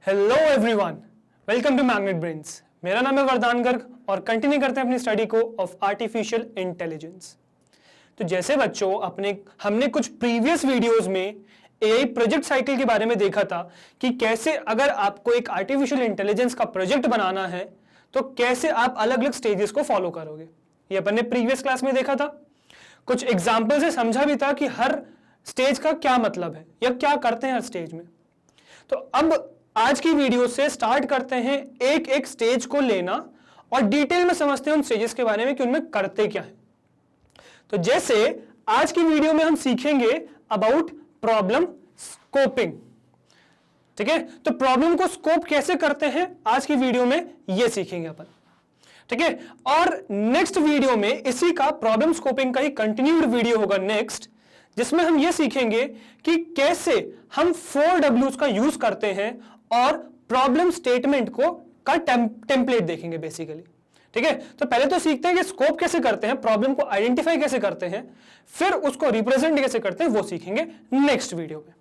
Hello everyone, welcome to magnet brains. मेरा नाम है वरदान गर्ग और कंटिन्यू करते हैं अपनी स्टडी को ऑफ आर्टिफिशियल इंटेलिजेंस। तो जैसे बच्चों हमने कुछ प्रीवियस वीडियोस में एआई प्रोजेक्ट साइकिल के बारे में देखा था कि कैसे अगर आपको एक आर्टिफिशियल इंटेलिजेंस का प्रोजेक्ट बनाना है तो कैसे आप अलग अलग स्टेजेस को फॉलो करोगे। ये अपन ने प्रीवियस क्लास में देखा था, कुछ एग्जाम्पल से समझा भी था कि हर स्टेज का क्या मतलब है या क्या करते हैं हर स्टेज में। तो अब आज की वीडियो से स्टार्ट करते हैं एक एक स्टेज को लेना और डिटेल में समझते हैं उन स्टेजेस के बारे में कि उनमें करते क्या है। तो जैसे आज की वीडियो में हम सीखेंगे अबाउट प्रॉब्लम स्कोपिंग। ठीक है, तो प्रॉब्लम को स्कोप कैसे करते हैं आज की वीडियो में ये सीखेंगे अपन। ठीक है, और नेक्स्ट वीडियो में इसी का प्रॉब्लम स्कोपिंग का ही कंटिन्यूड वीडियो होगा नेक्स्ट, जिसमें हम ये सीखेंगे कि कैसे हम 4Ws का यूज करते हैं और प्रॉब्लम स्टेटमेंट को का टेम्पलेट देखेंगे बेसिकली। ठीक है, तो पहले तो सीखते हैं कि स्कोप कैसे करते हैं, प्रॉब्लम को आइडेंटिफाई कैसे करते हैं, फिर उसको रिप्रेजेंट कैसे करते हैं वो सीखेंगे नेक्स्ट वीडियो में।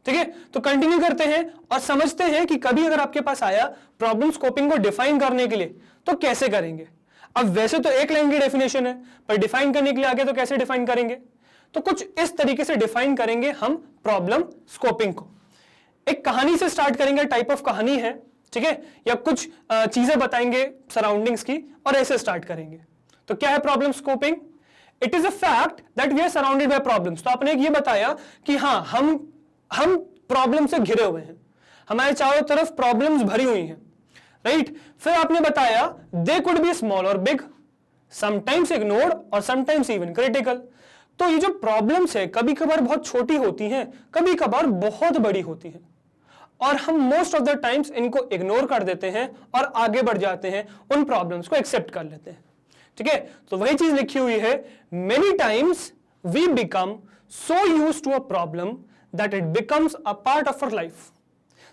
ठीक है, तो कंटिन्यू करते हैं और समझते हैं कि कभी अगर आपके पास आया प्रॉब्लम स्कोपिंग को डिफाइन करने के लिए तो कैसे करेंगे। अब वैसे तो एक लाइन की डेफिनेशन है, पर डिफाइन करने के लिए आगे तो कैसे डिफाइन करेंगे, तो कुछ इस तरीके से डिफाइन करेंगे हम प्रॉब्लम स्कोपिंग को। एक कहानी से स्टार्ट करेंगे, टाइप ऑफ कहानी है, ठीक है, या कुछ चीजें बताएंगे सराउंडिंग्स की और ऐसे स्टार्ट करेंगे। तो क्या है problem scoping? It is a fact that we are surrounded by problems. तो आपने ये बताया कि हाँ हम प्रॉब्लम से घिरे हुए हैं, हमारे चारों तरफ प्रॉब्लम्स भरी हुई हैं, राइट। फिर आपने बताया दे कुड बी स्मॉल और बिग, समटाइम्स इग्नोर्ड और समटाइम्स इवन क्रिटिकल। तो ये जो प्रॉब्लम्स है कभी कभार बहुत छोटी होती हैं, कभी कभार बहुत बड़ी होती हैं और हम मोस्ट ऑफ द टाइम्स इनको इग्नोर कर देते हैं और आगे बढ़ जाते हैं, उन प्रॉब्लम्स को एक्सेप्ट कर लेते हैं। ठीक है, तो वही चीज लिखी हुई है, many times we become so used to a problem that it becomes a part of our life.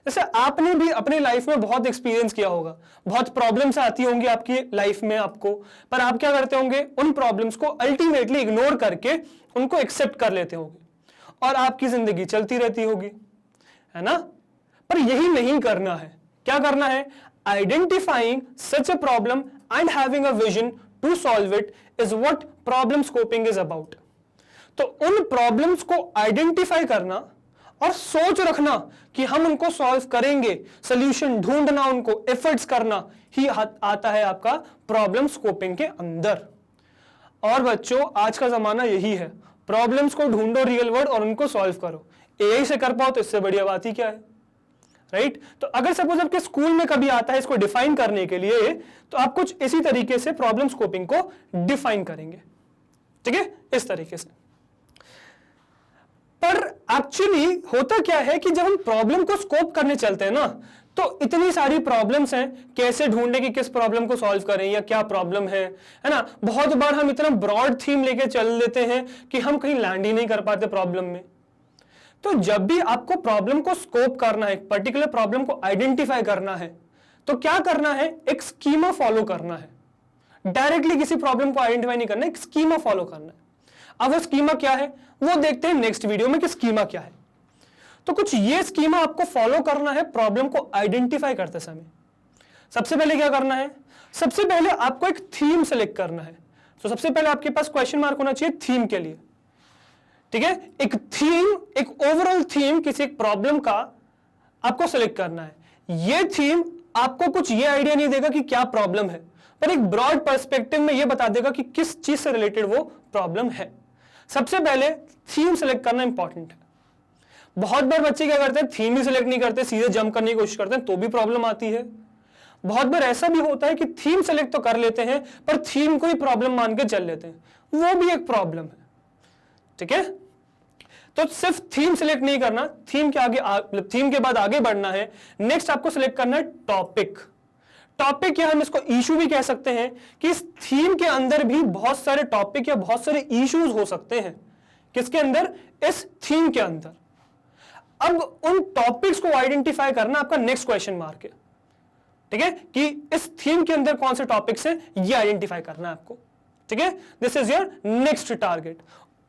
जैसे आपने भी अपने लाइफ में बहुत एक्सपीरियंस किया होगा, बहुत प्रॉब्लम्स आती होंगी आपकी लाइफ में आपको, पर आप क्या करते होंगे, उन प्रॉब्लम्स को अल्टीमेटली इग्नोर करके उनको एक्सेप्ट कर लेते होंगे और आपकी जिंदगी चलती रहती होगी, है ना। पर यही नहीं करना है। क्या करना है? Identifying such a problem and having a vision to solve it is what problem scoping is about. तो उन प्रॉब्लम्स को आइडेंटिफाई करना और सोच रखना कि हम उनको सॉल्व करेंगे, सॉल्यूशन ढूंढना, उनको एफर्ट्स करना ही आता है आपका प्रॉब्लम स्कोपिंग के अंदर। और बच्चों आज का जमाना यही है, प्रॉब्लम्स को ढूंढो रियल वर्ल्ड और उनको सॉल्व करो। एआई से कर पाओ तो इससे बढ़िया बात ही क्या है, राइट। तो अगर सपोज आपके स्कूल में कभी आता है इसको डिफाइन करने के लिए, तो आप कुछ इसी तरीके से प्रॉब्लम स्कोपिंग को डिफाइन करेंगे। ठीक है, इस तरीके से। पर एक्चुअली होता क्या है कि जब हम प्रॉब्लम को स्कोप करने चलते हैं ना, तो इतनी सारी प्रॉब्लम्स हैं, कैसे ढूंढे कि किस प्रॉब्लम को सॉल्व करें या क्या प्रॉब्लम है ना। बहुत बार हम इतना ब्रॉड थीम लेके चल लेते हैं कि हम कहीं लैंड ही नहीं कर पाते प्रॉब्लम में। तो जब भी आपको प्रॉब्लम को स्कोप करना है, एक पर्टिकुलर प्रॉब्लम को आइडेंटिफाई करना है, तो क्या करना है, एक स्कीमा फॉलो करना है। डायरेक्टली किसी प्रॉब्लम को आइडेंटिफाई नहीं करना, एक स्कीमा फॉलो करना है। अब वो स्कीमा क्या है वो देखते हैं नेक्स्ट वीडियो में कि स्कीमा क्या है। तो कुछ ये स्कीमा आपको फॉलो करना है प्रॉब्लम को आइडेंटिफाई करते समय। सबसे पहले क्या करना है, सबसे पहले आपको एक थीम सेलेक्ट करना है। तो सबसे पहले आपके पास क्वेश्चन मार्क होना चाहिए थीम के लिए। ठीक है, एक थीम, एक ओवरऑल थीम किसी एक प्रॉब्लम का आपको सेलेक्ट करना है। ये थीम आपको कुछ ये आइडिया नहीं देगा कि क्या प्रॉब्लम है, पर एक ब्रॉड पर्सपेक्टिव में ये बता देगा कि किस चीज से रिलेटेड वो प्रॉब्लम है। सबसे पहले थीम सेलेक्ट करना इंपॉर्टेंट है। बहुत बार बच्चे क्या करते हैं, थीम ही सेलेक्ट नहीं करते, सीधे जंप करने की कोशिश करते हैं, तो भी प्रॉब्लम आती है। बहुत बार ऐसा भी होता है कि थीम सेलेक्ट तो कर लेते हैं पर थीम को ही प्रॉब्लम मान के चल लेते हैं, वो भी एक प्रॉब्लम है। ठीक है, तो सिर्फ थीम सेलेक्ट नहीं करना, थीम के आगे थीम के बाद आगे बढ़ना है। नेक्स्ट आपको सेलेक्ट करना है टॉपिक। टॉपिक या हम इसको इशू भी कह सकते हैं कि इस थीम के अंदर भी बहुत सारे टॉपिक या बहुत सारे इश्यूज हो सकते हैं। किसके अंदर? इस थीम के अंदर। अब उन टॉपिक्स को आइडेंटिफाई करना आपका नेक्स्ट क्वेश्चन मार्क है। ठीक है, कि इस थीम के अंदर कौन से टॉपिक्स हैं ये आइडेंटिफाई करना है आपको। ठीक है, this is your next target.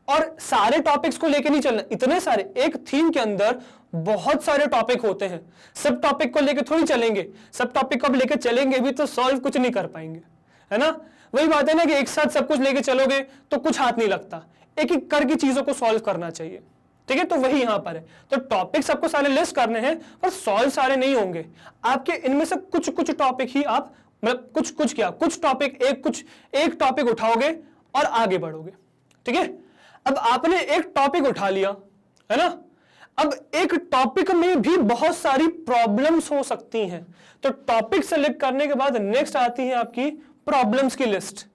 और सारे टॉपिक्स को लेके नहीं चलना, इतने सारे, एक थीम के अंदर बहुत सारे टॉपिक होते हैं, सब टॉपिक को लेके थोड़ी चलेंगे, सब टॉपिक को लेके चलेंगे भी तो सॉल्व कुछ नहीं कर पाएंगे, है ना। वही बात है ना कि एक साथ सब कुछ लेके चलोगे तो कुछ हाथ नहीं लगता, एक एक करके चीजों को सॉल्व करना चाहिए, ठीक है। तो वही यहां पर है, तो टॉपिक सबको सारे लिस्ट करने हैं पर सॉल्व सारे नहीं होंगे आपके, इनमें से कुछ कुछ टॉपिक ही आप मतलब कुछ टॉपिक एक टॉपिक उठाओगे और आगे बढ़ोगे, ठीक है। अब आपने एक टॉपिक उठा लिया, है ना। अब एक टॉपिक में भी बहुत सारी प्रॉब्लम्स हो सकती हैं, तो टॉपिक सेलेक्ट करने के बाद नेक्स्ट आती है आपकी प्रॉब्लम्स की लिस्ट।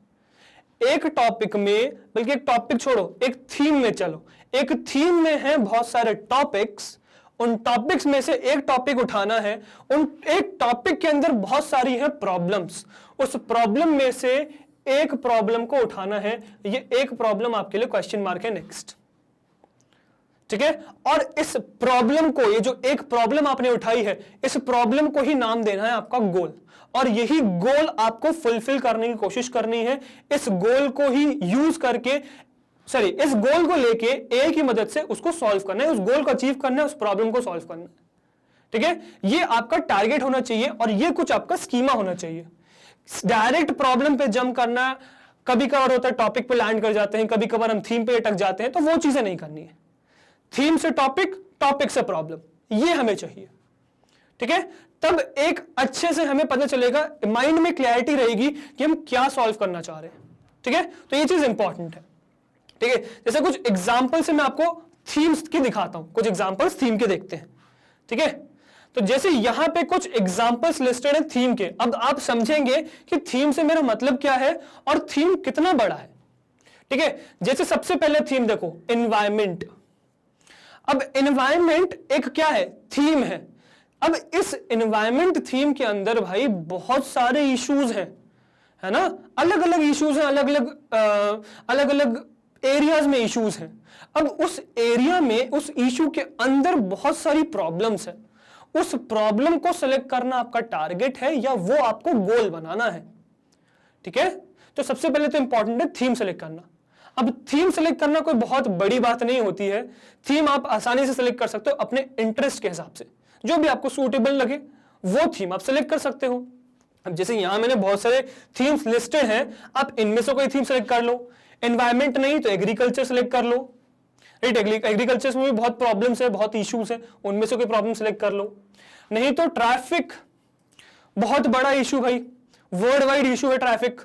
एक टॉपिक में, बल्कि एक टॉपिक छोड़ो, एक थीम में चलो, एक थीम में है बहुत सारे टॉपिक्स, उन टॉपिक्स में से एक टॉपिक उठाना है, उन एक टॉपिक के अंदर बहुत सारी है प्रॉब्लम्स, उस प्रॉब्लम में से एक प्रॉब्लम को उठाना है, ये एक प्रॉब्लम आपके लिए क्वेश्चन मार्क है नेक्स्ट, ठीक है। और इस प्रॉब्लम को, ये जो एक प्रॉब्लम आपने उठाई है, इस प्रॉब्लम को ही नाम देना है आपका गोल, और यही गोल आपको फुलफिल करने की कोशिश करनी है। इस गोल को ही यूज करके, इस गोल को लेके ए की मदद से उसको सॉल्व करना है, उस गोल को अचीव करना है, उस प्रॉब्लम को सॉल्व करना है, ठीक है। ये आपका टारगेट होना चाहिए और ये कुछ आपका स्कीमा होना चाहिए। डायरेक्ट प्रॉब्लम पे जंप करना कभी कभार होता है, टॉपिक पे लैंड कर जाते हैं, कभी कभार हम थीम पे अटक जाते हैं, तो वो चीजें नहीं करनी है। थीम से टॉपिक, टॉपिक से प्रॉब्लम, ये हमें चाहिए, ठीक है। तब एक अच्छे से हमें पता चलेगा, माइंड में क्लैरिटी रहेगी कि हम क्या सॉल्व करना चाह रहे हैं, ठीक है। तो ये चीज इंपॉर्टेंट है, ठीक है। जैसे कुछ एग्जांपल से मैं आपको थीम्स की दिखाता हूं, कुछ एग्जांपल्स थीम के देखते हैं, ठीक है। तो जैसे यहां पे कुछ एग्जांपल्स लिस्टेड है थीम के, अब आप समझेंगे कि थीम से मेरा मतलब क्या है और थीम कितना बड़ा है, ठीक है। जैसे सबसे पहले थीम देखो, एनवायरमेंट। अब एनवायरमेंट एक क्या है, थीम है। अब इस एनवायरमेंट थीम के अंदर भाई बहुत सारे इश्यूज हैं, है ना, अलग अलग इश्यूज हैं, अलग अलग एरियाज में इश्यूज हैं। अब उस एरिया में, उस इश्यू के अंदर बहुत सारी प्रॉब्लम्स हैं, उस प्रॉब्लम को सेलेक्ट करना आपका टारगेट है या वो आपको गोल बनाना है, ठीक है। तो सबसे पहले तो इंपॉर्टेंट है थीम सेलेक्ट करना। अब थीम सेलेक्ट करना कोई बहुत बड़ी बात नहीं होती है, थीम आप आसानी से सेलेक्ट कर सकते हो अपने इंटरेस्ट के हिसाब से, जो भी आपको सूटेबल लगे वो थीम आप सेलेक्ट कर सकते हो। अब जैसे यहां मैंने बहुत सारे थीम्स लिस्टेड हैं, आप इनमें से कोई थीम सेलेक्ट कर लो। एनवायरमेंट नहीं तो एग्रीकल्चर सेलेक्ट कर लो, राइट। एग्रीकल्चर में भी बहुत प्रॉब्लम्स है, बहुत इश्यूज है, उनमें से कोई प्रॉब्लम सेलेक्ट कर लो। नहीं तो ट्रैफिक, बहुत बड़ा इशू भाई, वर्ल्ड वाइड इशू है ट्रैफिक,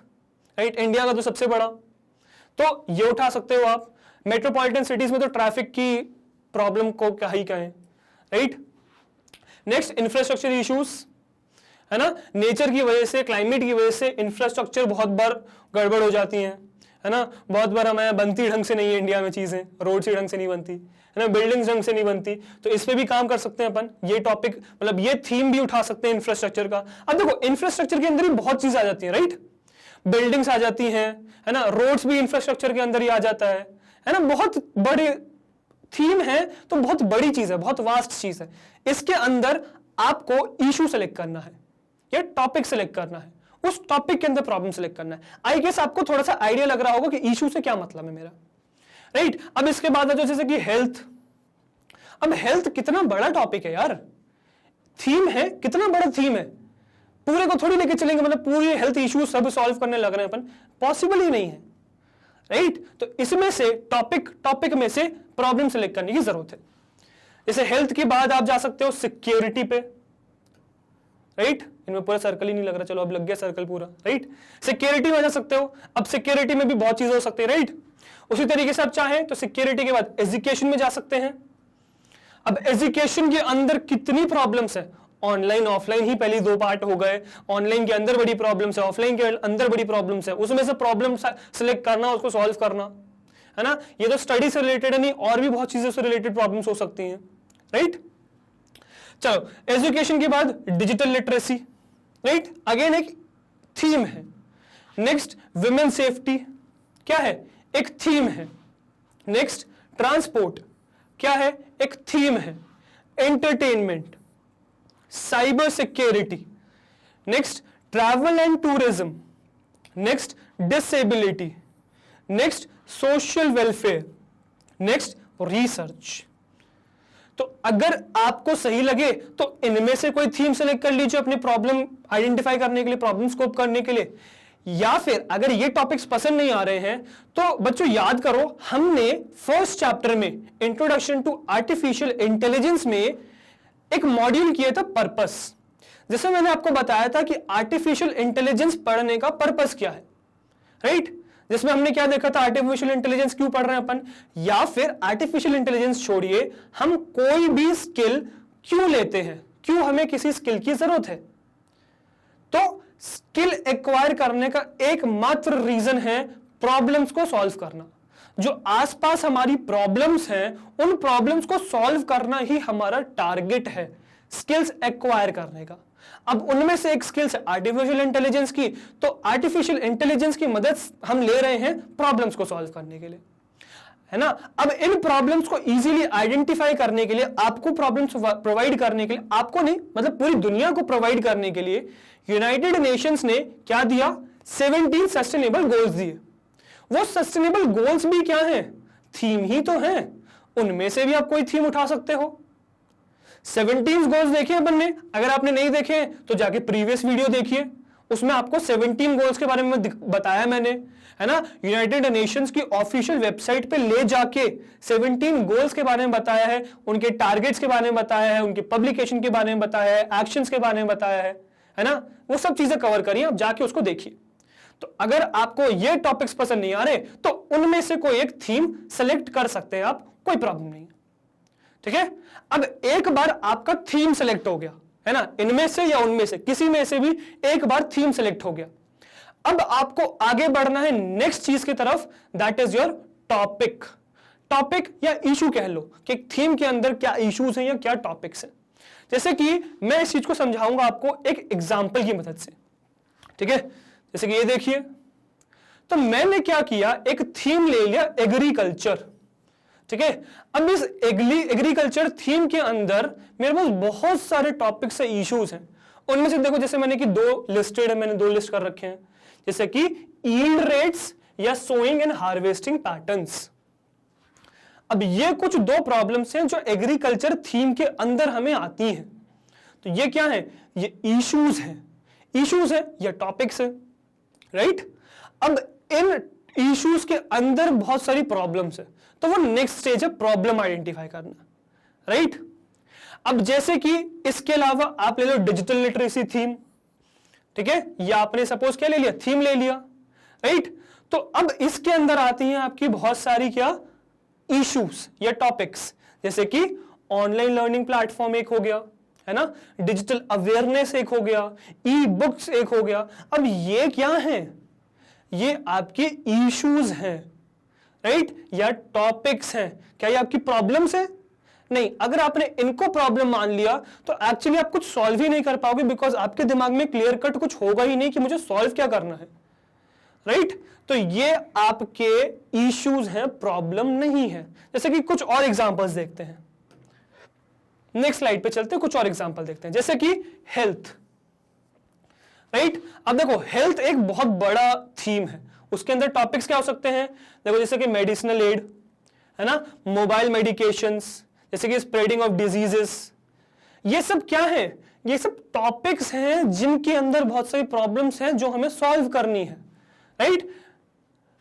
राइट, इंडिया का तो सबसे बड़ा, तो ये उठा सकते हो आप। मेट्रोपॉलिटन सिटीज में तो ट्रैफिक की प्रॉब्लम को क्या ही कहें, राइट। नेक्स्ट इंफ्रास्ट्रक्चर इश्यूज, है ना, नेचर की वजह से, क्लाइमेट की वजह से इंफ्रास्ट्रक्चर बहुत बार गड़बड़ हो जाती है ना, बहुत बार हमारे बनती ढंग से नहीं है इंडिया में चीजें, रोड से ढंग से नहीं बनती, है ना, बिल्डिंग्स ढंग से नहीं बनती, तो इस पे भी काम कर सकते हैं अपन। ये टॉपिक मतलब ये थीम भी उठा सकते हैं इंफ्रास्ट्रक्चर का। अब देखो इंफ्रास्ट्रक्चर के अंदर ही बहुत चीज आ जाती है, राइट, बिल्डिंग्स आ जाती हैं, है ना, रोड्स भी इंफ्रास्ट्रक्चर के अंदर ही आ जाता है ना, बहुत बड़ी थीम है, तो बहुत बड़ी चीज है, बहुत वास्ट चीज है। इसके अंदर आपको इशू सेलेक्ट करना है या टॉपिक सेलेक्ट करना है, उस टॉपिक के अंदर प्रॉब्लम सेलेक्ट करना है। आई गेस आपको थोड़ा सा आइडिया लग रहा होगा कि इशू से क्या मतलब है मेरा, राइट। अब इसके बाद है जैसे कि हेल्थ। अब हेल्थ कितना बड़ा टॉपिक है यार, थीम है, कितना बड़ा थीम है, पूरे को थोड़ी लेके चलेंगे, मतलब पूरे हेल्थ इश्यूज सब सॉल्व करने लग रहे हैं अपन, पॉसिबल ही नहीं है, राइट। तो इसमें से टॉपिक में से प्रॉब्लम सेलेक्ट करने की जरूरत है। जैसे हेल्थ के बाद आप जा सकते हो सिक्योरिटी पे, राइट, इनमें पूरा सर्कल ही नहीं लग रहा, चलो अब लग गया सर्कल पूरा, राइट। सिक्योरिटी में जा सकते हो, अब सिक्योरिटी में भी बहुत चीजें हो सकती है, राइट। उसी तरीके से आप चाहें तो सिक्योरिटी के बाद एजुकेशन में जा सकते हैं। अब एजुकेशन के अंदर कितनी प्रॉब्लम्स है, ऑनलाइन ऑफलाइन ही पहले दो पार्ट हो गए, ऑनलाइन के अंदर बड़ी प्रॉब्लम्स है, ऑफलाइन के अंदर बड़ी प्रॉब्लम्स है, उसमें से प्रॉब्लम सेलेक्ट करना, उसको सॉल्व करना, है ना। ये तो स्टडी से रिलेटेड है, नहीं और भी बहुत चीजों से रिलेटेड प्रॉब्लम्स हो सकती हैं, राइट। चलो एजुकेशन के बाद डिजिटल लिटरेसी, राइट, अगेन एक थीम है। नेक्स्ट विमेन सेफ्टी, क्या है, एक थीम है। नेक्स्ट ट्रांसपोर्ट, क्या है, एक थीम है। Entertainment, cyber security, next travel and tourism, next disability, next social welfare, next research. तो अगर आपको सही लगे तो इनमें से कोई थीम सेलेक्ट कर लीजिए अपनी प्रॉब्लम आइडेंटिफाई करने के लिए, प्रॉब्लम स्कोप करने के लिए। या फिर अगर ये टॉपिक्स पसंद नहीं आ रहे हैं तो बच्चों याद करो, हमने फर्स्ट चैप्टर में इंट्रोडक्शन टू आर्टिफिशियल इंटेलिजेंस में एक मॉड्यूल किया था पर्पस, जिसमें मैंने आपको बताया था कि आर्टिफिशियल इंटेलिजेंस पढ़ने का पर्पस क्या है, राइट? जिसमें हमने क्या देखा था, आर्टिफिशियल इंटेलिजेंस क्यों पढ़ रहे हैं अपन, या फिर आर्टिफिशियल इंटेलिजेंस छोड़िए, हम कोई भी स्किल क्यों लेते हैं, क्यों हमें किसी स्किल की जरूरत है। तो स्किल एक्वायर करने का एकमात्र रीजन है प्रॉब्लम्स को सॉल्व करना। जो आसपास हमारी प्रॉब्लम्स हैं, उन प्रॉब्लम्स को सॉल्व करना ही हमारा टारगेट है स्किल्स एक्वायर करने का। अब उनमें से एक स्किल्स है आर्टिफिशियल इंटेलिजेंस की, तो आर्टिफिशियल इंटेलिजेंस की मदद हम ले रहे हैं प्रॉब्लम्स को सॉल्व करने के लिए, है ना। अब इन प्रॉब्लम्स को इजीली आइडेंटिफाई करने के लिए, आपको प्रॉब्लम्स प्रोवाइड करने के लिए, आपको नहीं मतलब पूरी दुनिया को प्रोवाइड करने के लिए यूनाइटेड नेशंस ने क्या दिया, 17 सस्टेनेबल गोल्स दिए। वो सस्टेनेबल गोल्स भी क्या हैं, थीम ही तो हैं। उनमें से भी आप कोई थीम उठा सकते हो। 17 गोल्स देखे अपन ने, अगर आपने नहीं देखे तो जाके प्रीवियस वीडियो देखिए, उसमें आपको 17 गोल्स के बारे में बताया मैंने, है ना। यूनाइटेड नेशंस की ऑफिशियल वेबसाइट पे ले जाके 17 गोल्स के बारे में बताया है, उनके टारगेट्स के बारे में बताया है, उनके पब्लिकेशन के बारे में बताया है, एक्शंस के बारे में बताया है ना। वो सब चीजें कवर करिए, आप जाके उसको देखिए। तो अगर आपको ये टॉपिक्स पसंद नहीं आ रहे तो उनमें से कोई एक थीम सेलेक्ट कर सकते हैं आप, कोई प्रॉब्लम नहीं है, ठीक है। अब एक बार आपका थीम सेलेक्ट हो गया, है ना, इनमें से या उनमें से किसी में से भी एक बार थीम सेलेक्ट हो गया, अब आपको आगे बढ़ना है नेक्स्ट चीज की तरफ, that is your topic. Topic या इशू कह लो कि थीम के अंदर क्या इश्यूज हैं या क्या टॉपिक्स हैं। जैसे कि मैं इस चीज को समझाऊंगा आपको एक एग्जांपल की मदद से, ठीक है। जैसे कि ये देखिए, तो मैंने क्या किया, एक थीम ले लिया एग्रीकल्चर, ठीक है। अब इस एग्रीकल्चर थीम के अंदर मेरे पास बहुत सारे टॉपिक्स से इश्यूज हैं। उनमें से देखो, जैसे मैंने कि दो लिस्टेड है, मैंने 2 लिस्ट कर रखे हैं, जैसे कि यील्ड रेट्स या सोइंग एंड हार्वेस्टिंग पैटर्न्स। अब ये कुछ 2 प्रॉब्लम्स हैं जो एग्रीकल्चर थीम के अंदर हमें आती हैं। तो ये क्या है, ये इश्यूज हैं, इश्यूज है या टॉपिक्स है, राइट। अब इन इश्यूज के अंदर बहुत सारी प्रॉब्लम्स है, तो वो नेक्स्ट स्टेज है प्रॉब्लम आइडेंटिफाई करना, राइट। अब जैसे कि इसके अलावा आप ले लो डिजिटल लिटरेसी थीम, ठीक है, या आपने सपोज क्या ले लिया, थीम ले लिया, राइट। तो अब इसके अंदर आती हैं आपकी बहुत सारी क्या इश्यूज या टॉपिक्स, जैसे कि ऑनलाइन लर्निंग प्लेटफॉर्म एक हो गया, है ना, डिजिटल अवेयरनेस एक हो गया, ई बुक्स एक हो गया। अब ये क्या है, ये आपके इश्यूज हैं, राइट, या टॉपिक्स हैं। क्या ये आपकी प्रॉब्लम्स है? नहीं। अगर आपने इनको प्रॉब्लम मान लिया तो एक्चुअली आप कुछ सॉल्व ही नहीं कर पाओगे, बिकॉज आपके दिमाग में क्लियर कट कुछ होगा ही नहीं कि मुझे सॉल्व क्या करना है, राइट। तो ये आपके इश्यूज हैं, प्रॉब्लम नहीं है। जैसे कि कुछ और एग्जांपल्स देखते हैं, नेक्स्ट स्लाइड पे चलते हैं, कुछ और एग्जांपल देखते हैं। जैसे कि हेल्थ, राइट। अब देखो, हेल्थ एक बहुत बड़ा थीम है, उसके अंदर टॉपिक्स क्या हो सकते हैं, देखो जैसे कि मेडिसिनल एड, है ना, मोबाइल मेडिकेशंस, जैसे कि स्प्रेडिंग ऑफ डिजीजेस। ये सब क्या है, ये सब टॉपिक्स हैं जिनके अंदर बहुत सारी प्रॉब्लम्स हैं जो हमें सॉल्व करनी है, राइट।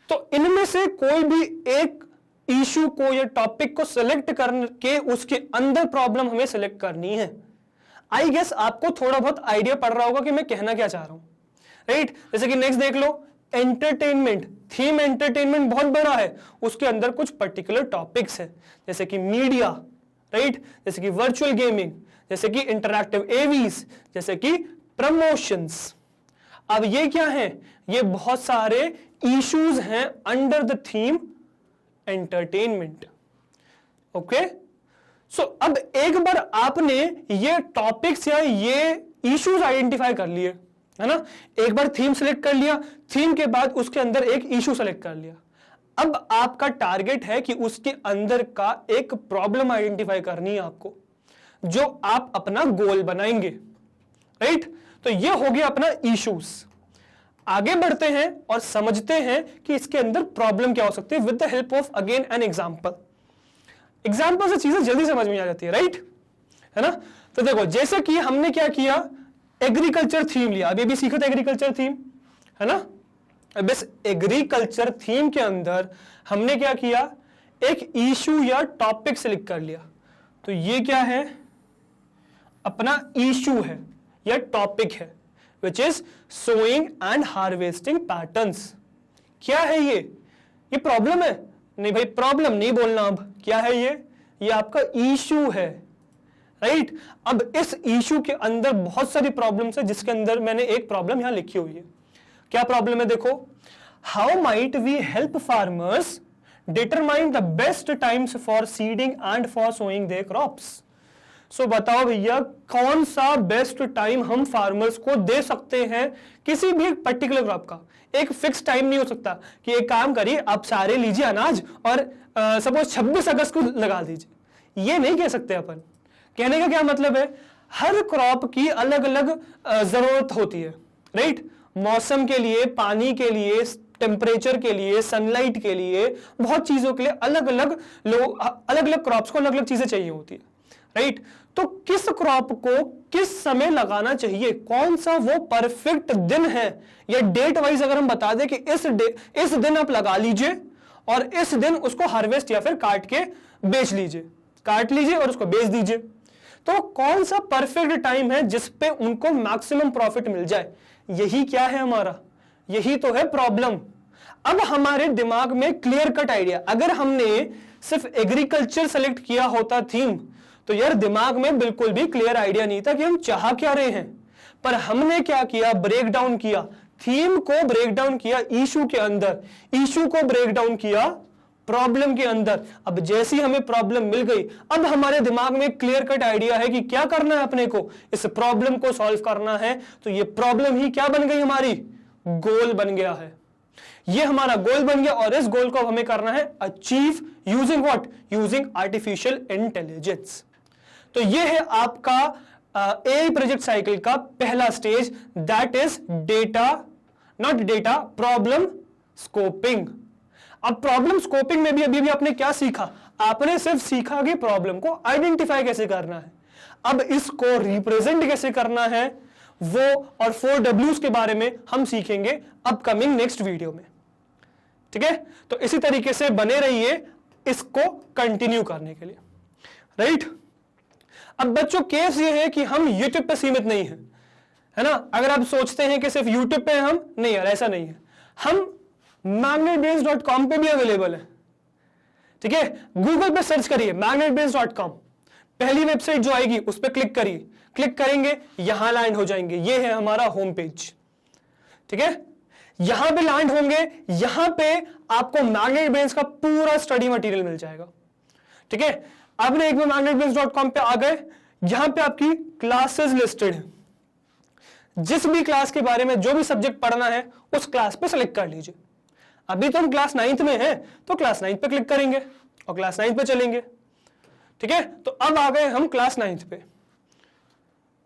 तो इनमें से कोई भी एक इशू को या टॉपिक को सिलेक्ट करके उसके अंदर प्रॉब्लम हमें सिलेक्ट करनी है। आई गेस आपको थोड़ा बहुत आइडिया पड़ रहा होगा कि मैं कहना क्या चाह रहा हूं, राइट। जैसे कि नेक्स्ट देख लो, एंटरटेनमेंट थीम। एंटरटेनमेंट बहुत बड़ा है, उसके अंदर कुछ पर्टिकुलर टॉपिक्स है, जैसे कि मीडिया, राइट, जैसे कि वर्चुअल गेमिंग, जैसे कि इंटरैक्टिव एवीज, जैसे कि प्रमोशंस। अब ये क्या है, ये बहुत सारे इश्यूज हैं under the theme entertainment, okay. So अब एक बार आपने ये टॉपिक्स या ये इश्यूज आइडेंटिफाई कर लिए, है ना, एक बार थीम सेलेक्ट कर लिया, थीम के बाद उसके अंदर एक इशू सेलेक्ट कर लिया। अब आपका टारगेट है कि उसके अंदर का एक प्रॉब्लम आइडेंटिफाई करनी है आपको, जो आप अपना गोल बनाएंगे, राइट। तो ये हो गया अपना इश्यूज। आगे बढ़ते हैं और समझते हैं कि इसके अंदर प्रॉब्लम क्या हो सकती है with the help of again an example. Example से चीजें जल्दी समझ में आ जाती है, राइट, है ना। तो देखो जैसे कि हमने क्या किया, एग्रीकल्चर थीम लिया, अभी भी सीखा था एग्रीकल्चर थीम, है ना। अब इस एग्रीकल्चर थीम के अंदर हमने क्या किया, एक इशू या टॉपिक सेलेक्ट कर लिया। तो ये क्या है, अपना इशू है या टॉपिक है, which is sowing and harvesting patterns. क्या है ये प्रॉब्लम है? नहीं भाई, प्रॉब्लम नहीं बोलना। अब क्या है ये आपका इशू है, राइट। अब इस इशू के अंदर बहुत सारी प्रॉब्लम्स है, जिसके अंदर मैंने एक प्रॉब्लम यहां लिखी हुई है। क्या प्रॉब्लम है, देखो, how might we help farmers determine the best times for seeding and for sowing their crops. So बताओ भैया, कौन सा बेस्ट टाइम हम फार्मर्स को दे सकते हैं किसी भी पर्टिकुलर क्रॉप का। एक फिक्स टाइम नहीं हो सकता कि एक काम करिए आप सारे लीजिए अनाज और सपोज 26 अगस्त को लगा दीजिए, ये नहीं कह सकते अपन। कहने का क्या मतलब है, हर क्रॉप की अलग अलग जरूरत होती है, राइट। मौसम के लिए, पानी के लिए, टेम्परेचर के लिए, सनलाइट के लिए, बहुत चीजों के लिए अलग अलग क्रॉप्स को अलग अलग चीजें चाहिए होती है, राइट। तो किस क्रॉप को किस समय लगाना चाहिए, कौन सा वो परफेक्ट दिन है, या डेट वाइज अगर हम बता दें कि इस दिन आप लगा लीजिए और इस दिन उसको हार्वेस्ट या फिर काट के बेच लीजिए, काट लीजिए और उसको बेच दीजिए, तो कौन सा परफेक्ट टाइम है जिसपे उनको मैक्सिमम प्रॉफिट मिल जाए, यही क्या है हमारा, यही तो है प्रॉब्लम। अब हमारे दिमाग में क्लियर कट आइडिया, अगर हमने सिर्फ एग्रीकल्चर सेलेक्ट किया होता थीम, तो यार दिमाग में बिल्कुल भी क्लियर आइडिया नहीं था कि हम चाह क्या रहे हैं। पर हमने क्या किया, ब्रेक डाउन किया, थीम को ब्रेक डाउन किया इशू के अंदर, इशू को ब्रेक डाउन किया प्रॉब्लम के अंदर। अब जैसी हमें प्रॉब्लम मिल गई, अब हमारे दिमाग में क्लियर कट आइडिया है कि क्या करना है, अपने को इस प्रॉब्लम को सॉल्व करना है। तो ये प्रॉब्लम ही क्या बन गई, हमारी गोल बन गया है, ये हमारा गोल बन गया। और इस गोल को हमें करना है achieve using what, using artificial intelligence. तो ये है आपका एआई प्रोजेक्ट साइकिल का पहला stage, that is data, not data, problem scoping. अब प्रॉब्लम स्कोपिंग में भी अभी आपने क्या सीखा, आपने सिर्फ सीखा कि प्रॉब्लम को आइडेंटिफाई कैसे करना है, अब इसको रिप्रेजेंट कैसे करना है, वो और 4 W's के बारे में हम सीखेंगे अपकमिंग नेक्स्ट वीडियो में, ठीक है। तो इसी तरीके से बने रहिए इसको कंटिन्यू करने के लिए, राइट। अब बच्चों केस ये है कि हम YouTube पे सीमित नहीं है ना। अगर आप सोचते हैं कि सिर्फ YouTube पे हम, नहीं यार ऐसा नहीं है, हम magnetbrains.com पे भी अवेलेबल है, ठीक है। गूगल पे सर्च करिए magnetbrains.com, पहली वेबसाइट जो आएगी उस पर क्लिक करिए, क्लिक करेंगे यहां लैंड हो जाएंगे, ये है हमारा होम पेज, ठीक है। यहां पे लैंड होंगे, यहां पे आपको मैग्नेटब्रेन्स का पूरा स्टडी मटेरियल मिल जाएगा, ठीक है। आपने एक बार magnetbrains.com पे आ गए, यहां पे आपकी क्लासेस लिस्टेड है, जिस भी क्लास के बारे में जो भी सब्जेक्ट पढ़ना है उस क्लास पे सेलेक्ट कर लीजिए। अभी तो हम क्लास 9th में हैं, तो क्लास 9th पे क्लिक करेंगे और क्लास 9th पे चलेंगे, ठीक है। तो अब आ गए हम क्लास 9th पे,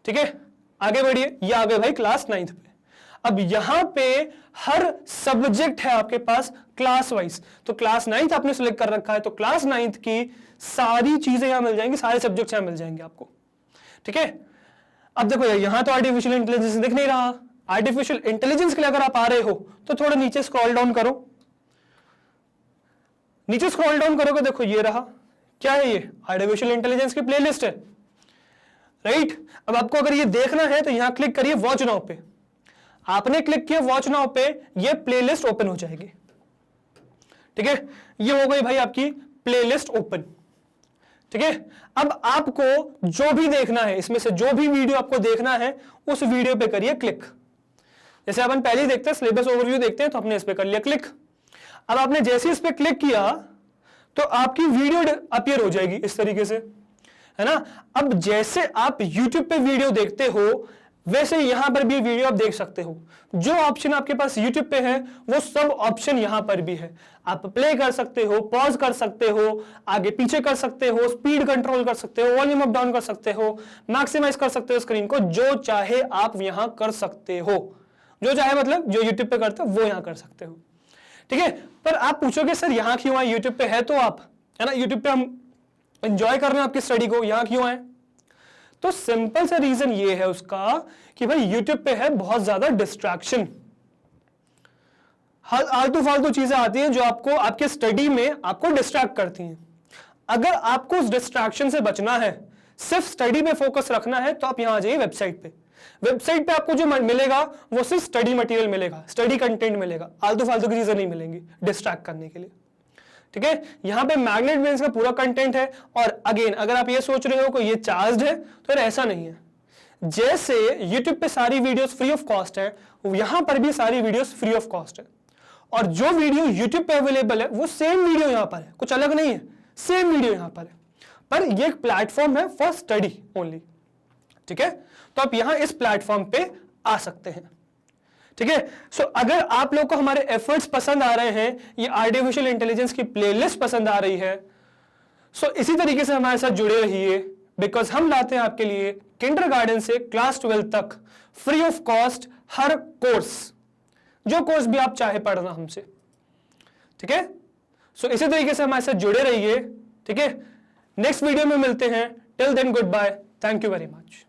ठीक है, आगे बढ़िए, ये आ गए भाई क्लास 9th पे। अब यहां पे हर सब्जेक्ट है आपके पास क्लास वाइज, तो क्लास 9th आपने सिलेक्ट कर रखा है, तो क्लास 9th की सारी चीजें यहां मिल जाएंगी, सारे सब्जेक्ट्स यहां मिल जाएंगे आपको, ठीक है। अब देखो यहां तो आर्टिफिशियल इंटेलिजेंस दिख नहीं रहा, आर्टिफिशियल इंटेलिजेंस के लिए अगर आप आ रहे हो तो थोड़ा नीचे स्क्रॉल डाउन करो, नीचे स्क्रॉल डाउन करोगे, देखो ये रहा, क्या है ये, आर्टिफिशियल इंटेलिजेंस की प्लेलिस्ट है, राइट। अब आपको अगर ये देखना है तो यहां क्लिक करिए वॉच नाउ पे, आपने क्लिक किया वॉच नाउ पे, ये प्लेलिस्ट ओपन हो जाएगी, ठीक है। ये हो गई भाई आपकी प्लेलिस्ट ओपन, ठीक है। अब आपको जो भी देखना है, इसमें से जो भी वीडियो आपको देखना है उस वीडियो पे करिए क्लिक। जैसे अपन पहले ही देखते हैं, सिलेबस ओवरव्यू देखते हैं, तो हमने इस पे कर लिया क्लिक। अब आपने जैसे इस पे क्लिक किया तो आपकी वीडियो अपीयर हो जाएगी इस तरीके से, है ना। अब जैसे आप YouTube पे वीडियो देखते हो, वैसे यहां पर भी वीडियो आप देख सकते हो। जो ऑप्शन आपके पास YouTube पे है वो सब ऑप्शन यहां पर भी है। आप प्ले कर सकते हो, पॉज कर सकते हो, आगे पीछे कर सकते हो, स्पीड कंट्रोल कर सकते हो, वॉल्यूम अप डाउन कर सकते हो, मैक्सिमाइज कर सकते हो स्क्रीन को, जो चाहे आप यहां कर सकते हो, जो चाहे मतलब जो YouTube पे करते हो वो यहां कर सकते हो, ठीक है। पर आप पूछोगे सर यहां क्यों है, YouTube पे है तो आप, है ना, YouTube पे हम एंजॉय कर रहे हैं आपकी स्टडी को, यहां क्यों आए? तो सिंपल सा रीजन ये है उसका कि भाई यूट्यूब पे है बहुत ज्यादा डिस्ट्रैक्शन, आलतू फालतू चीजें आती हैं जो आपको आपके स्टडी में आपको डिस्ट्रैक्ट करती हैं। अगर आपको उस डिस्ट्रैक्शन से बचना है, सिर्फ स्टडी में फोकस रखना है, तो आप यहां आ जाइए वेबसाइट पे। वेबसाइट पे आपको जो मिलेगा वो सिर्फ स्टडी मटेरियल मिलेगा, स्टडी कंटेंट मिलेगा, आलतू फालतू की चीजें नहीं मिलेंगी डिस्ट्रैक्ट करने के लिए। ठीक है, यहां पे मैग्नेट ब्रेन्स का पूरा कंटेंट है। और अगेन अगर आप ये सोच रहे हो कि ये चार्ज है, तो ऐसा नहीं है। जैसे यूट्यूब पे सारी वीडियोस फ्री ऑफ कॉस्ट है, यहां पर भी सारी वीडियोस फ्री ऑफ कॉस्ट है। और जो वीडियो यूट्यूब पे अवेलेबल है वो सेम वीडियो यहां पर है, कुछ अलग नहीं है, सेम वीडियो यहां पर है। पर ये एक प्लेटफॉर्म है फॉर स्टडी ओनली। ठीक है, तो आप यहां इस प्लेटफॉर्म पे आ सकते हैं। ठीक है, सो अगर आप लोग को हमारे एफर्ट्स पसंद आ रहे हैं, ये आर्टिफिशियल इंटेलिजेंस की प्लेलिस्ट पसंद आ रही है, सो इसी तरीके से हमारे साथ जुड़े रहिए, बिकॉज हम लाते हैं आपके लिए किंडरगार्टन से क्लास 12 तक free of cost her course, जो कोर्स भी आप चाहे पढ़ना हमसे। ठीक है, सो इसी तरीके से हमारे साथ जुड़े रहिए। ठीक है, नेक्स्ट वीडियो में मिलते हैं। Till then good bye, thank you very much.